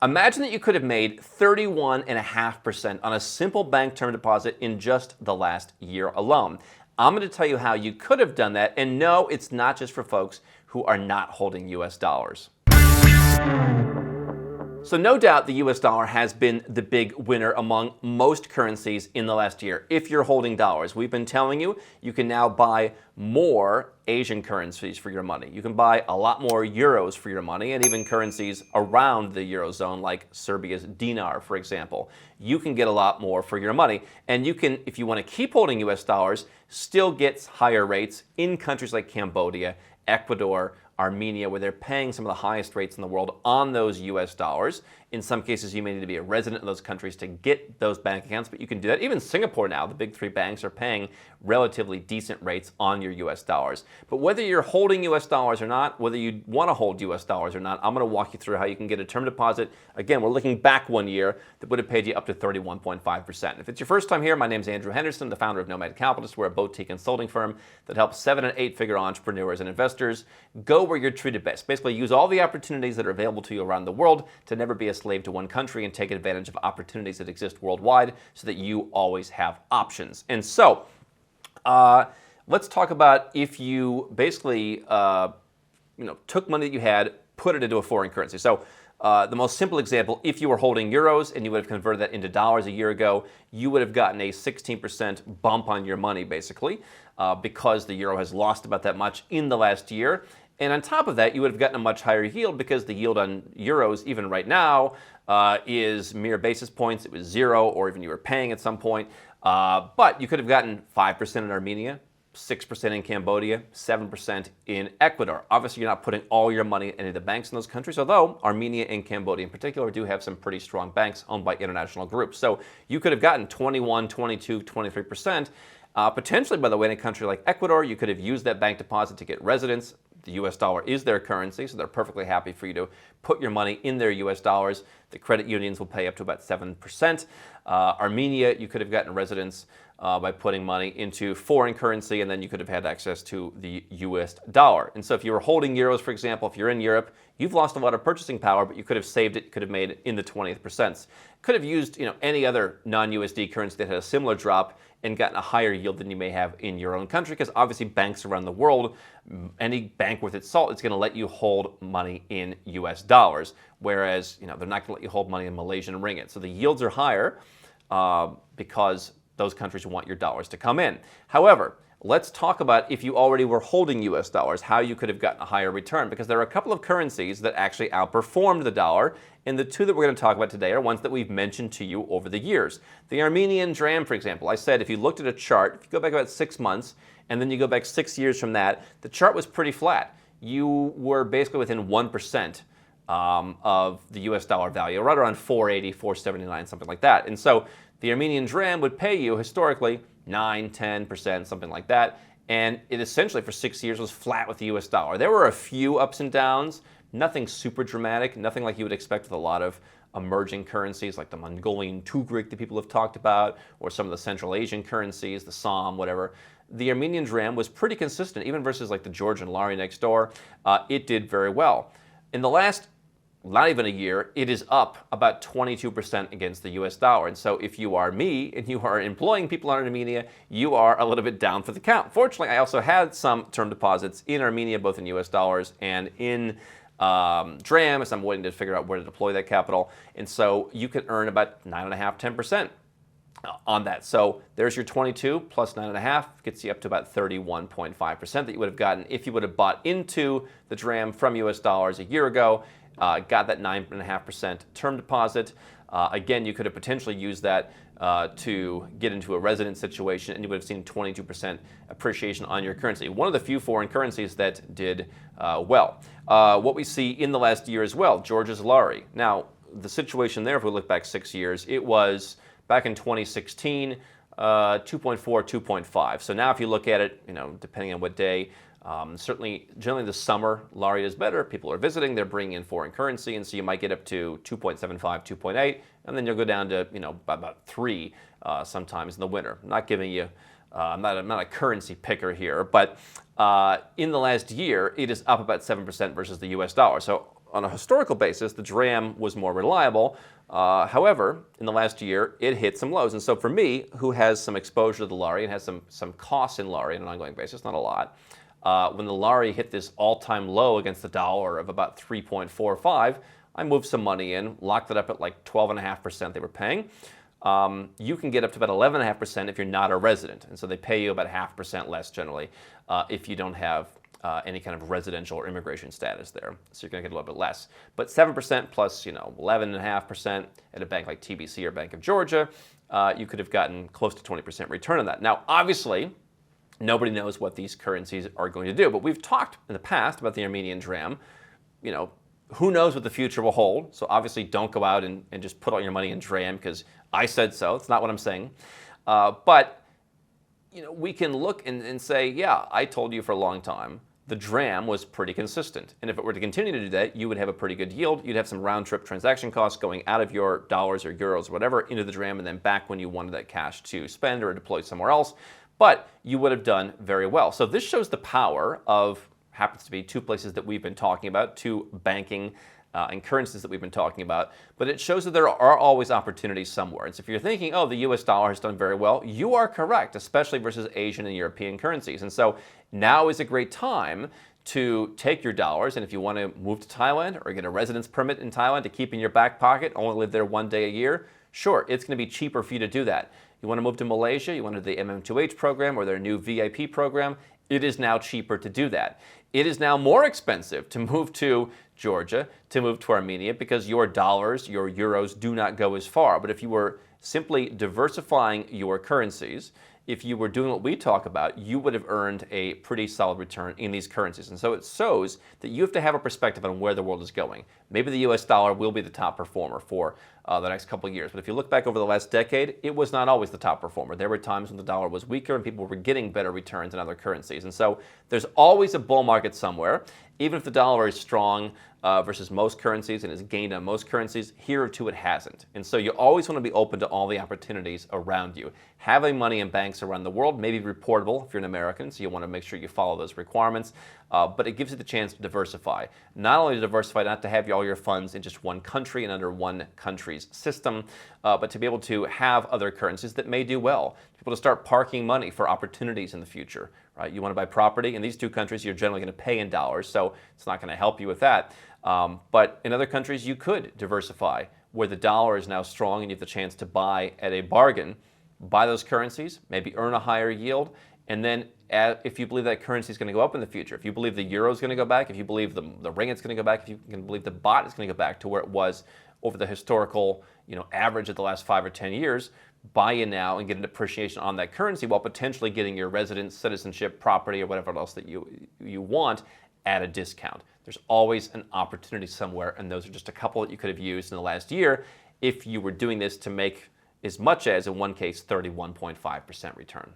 Imagine that you could have made 31.5% on a simple bank term deposit in just the last year alone. I'm going to tell you how you could have done that, and no, it's not just for folks who are not holding US dollars. So no doubt the US dollar has been the big winner among most currencies in the last year. If you're holding dollars, we've been telling you, you can now buy more Asian currencies for your money. You can buy a lot more euros for your money, and even currencies around the Eurozone like Serbia's dinar, for example. You can get a lot more for your money. And you can, if you want to keep holding US dollars, still get higher rates in countries like Cambodia, Ecuador, Armenia, where they're paying some of the highest rates in the world on those US dollars. In some cases, you may need to be a resident of those countries to get those bank accounts, but you can do that. Even Singapore now, the big three banks are paying relatively decent rates on your US dollars. But whether you're holding US dollars or not, whether you want to hold US dollars or not, I'm going to walk you through how you can get a term deposit. Again, we're looking back 1 year that would have paid you up to 31.5%. If it's your first time here, my name is Andrew Henderson, the founder of Nomad Capitalist. We're a boutique consulting firm that helps 7- and 8-figure entrepreneurs and investors go where you're treated best. Basically, use all the opportunities that are available to you around the world to never be a slave to one country and take advantage of opportunities that exist worldwide so that you always have options. And so, let's talk about if you basically took money that you had, put it into a foreign currency. So the most simple example, if you were holding euros and you would have converted that into dollars a year ago, you would have gotten a 16% bump on your money, basically, because the euro has lost about that much in the last year. And on top of that, you would have gotten a much higher yield because the yield on euros, even right now, is mere basis points. It was 0, or even you were paying at some point. But you could have gotten 5% in Armenia, 6% in Cambodia, 7% in Ecuador. Obviously, you're not putting all your money into the banks in those countries, although Armenia and Cambodia in particular do have some pretty strong banks owned by international groups. So you could have gotten 21, 22, 23%. Potentially, by the way, in a country like Ecuador, you could have used that bank deposit to get residence. The US dollar is their currency, so they're perfectly happy for you to put your money in their US dollars. The credit unions will pay up to about 7%. Armenia, you could have gotten residence by putting money into foreign currency, and then you could have had access to the US dollar. And so if you were holding euros, for example, if you're in Europe, you've lost a lot of purchasing power, but you could have saved it, you could have made it in the 20th percent. Could have used any other non-USD currency that had a similar drop and gotten a higher yield than you may have in your own country, because obviously banks around the world, any bank worth its salt is going to let you hold money in US dollars, whereas they're not going to let you hold money in Malaysian ringgit. So the yields are higher because those countries want your dollars to come in. However, let's talk about if you already were holding US dollars, how you could have gotten a higher return, because there are a couple of currencies that actually outperformed the dollar, and the two that we're going to talk about today are ones that we've mentioned to you over the years. The Armenian Dram, for example, I said if you looked at a chart, if you go back about 6 months, and then you go back 6 years from that, the chart was pretty flat. You were basically within 1% of the US dollar value, right around 480, 479, something like that. And so the Armenian Dram would pay you historically 9, 10%, something like that. And it essentially for 6 years was flat with the US dollar. There were a few ups and downs, nothing super dramatic, nothing like you would expect with a lot of emerging currencies like the Mongolian tugrik that people have talked about, or some of the Central Asian currencies, the Som, whatever. The Armenian Dram was pretty consistent, even versus like the Georgian Lari next door. It did very well. In the last not even a year, it is up about 22% against the US dollar. And so if you are me and you are employing people in Armenia, you are a little bit down for the count. Fortunately, I also had some term deposits in Armenia, both in US dollars and in Dram, as I'm waiting to figure out where to deploy that capital. And so you can earn about 9.5%, 10% on that. So there's your 22 plus 9.5 gets you up to about 31.5% that you would have gotten if you would have bought into the Dram from US dollars a year ago. Got that 9.5% term deposit. Again, you could have potentially used that to get into a resident situation, and you would have seen 22% appreciation on your currency. One of the few foreign currencies that did well. What we see in the last year as well, Georgia's Lari. Now, the situation there, if we look back 6 years, it was back in 2016, 2.4, 2.5. So now if you look at it, depending on what day, certainly, generally this summer, Lari is better. People are visiting, they're bringing in foreign currency, and so you might get up to 2.75, 2.8, and then you'll go down to about 3 sometimes in the winter. I'm not giving you, I'm not a currency picker here, but in the last year, it is up about 7% versus the US dollar. So on a historical basis, the dram was more reliable. However, in the last year, it hit some lows. And so for me, who has some exposure to the Lari and has some costs in Lari on an ongoing basis, not a lot, when the Lari hit this all-time low against the dollar of about 3.45, I moved some money in, locked it up at like 12.5% they were paying. You can get up to about 11.5% if you're not a resident. And so they pay you about 0.5% less generally if you don't have any kind of residential or immigration status there. So you're going to get a little bit less. But 7% plus, 11.5% at a bank like TBC or Bank of Georgia, you could have gotten close to 20% return on that. Now, obviously, nobody knows what these currencies are going to do. But we've talked in the past about the Armenian Dram. Who knows what the future will hold? So obviously don't go out and just put all your money in Dram because I said so. It's not what I'm saying. But we can look and say, yeah, I told you for a long time the Dram was pretty consistent. And if it were to continue to do that, you would have a pretty good yield. You'd have some round-trip transaction costs going out of your dollars or euros or whatever into the Dram and then back when you wanted that cash to spend or deploy somewhere else. But you would have done very well. So this shows the power of, happens to be two places that we've been talking about, two banking and currencies that we've been talking about, but it shows that there are always opportunities somewhere. And so if you're thinking, oh, the US dollar has done very well, you are correct, especially versus Asian and European currencies. And so now is a great time to take your dollars, and if you want to move to Thailand or get a residence permit in Thailand to keep in your back pocket, only live there one day a year, sure, it's going to be cheaper for you to do that. You want to move to Malaysia, you want to do the MM2H program or their new VIP program, it is now cheaper to do that. It is now more expensive to move to Georgia, to move to Armenia, because your dollars, your euros do not go as far. But if you were simply diversifying your currencies, if you were doing what we talk about, you would have earned a pretty solid return in these currencies. And so it shows that you have to have a perspective on where the world is going. Maybe the US dollar will be the top performer for the next couple of years. But if you look back over the last decade, it was not always the top performer. There were times when the dollar was weaker and people were getting better returns in other currencies. And so there's always a bull market somewhere. Even if the dollar is strong versus most currencies and has gained on most currencies, here too it hasn't. And so you always want to be open to all the opportunities around you. Having money in banks around the world may be reportable if you're an American, so you want to make sure you follow those requirements, but it gives you the chance to diversify. Not only to diversify, not to have all your funds in just one country and under one country's system, but to be able to have other currencies that may do well. People to start parking money for opportunities in the future. Right? You want to buy property in these two countries, you're generally going to pay in dollars, so it's not going to help you with that. But in other countries, you could diversify where the dollar is now strong and you have the chance to buy at a bargain, buy those currencies, maybe earn a higher yield, and then if you believe that currency is going to go up in the future, if you believe the euro is going to go back, if you believe the ringgit is going to go back, if you can believe the baht is going to go back to where it was over the historical average of the last 5 or 10 years, buy in now and get an appreciation on that currency while potentially getting your residence, citizenship, property, or whatever else that you want at a discount. There's always an opportunity somewhere, and those are just a couple that you could have used in the last year if you were doing this to make as much as, in one case, 31.5% return.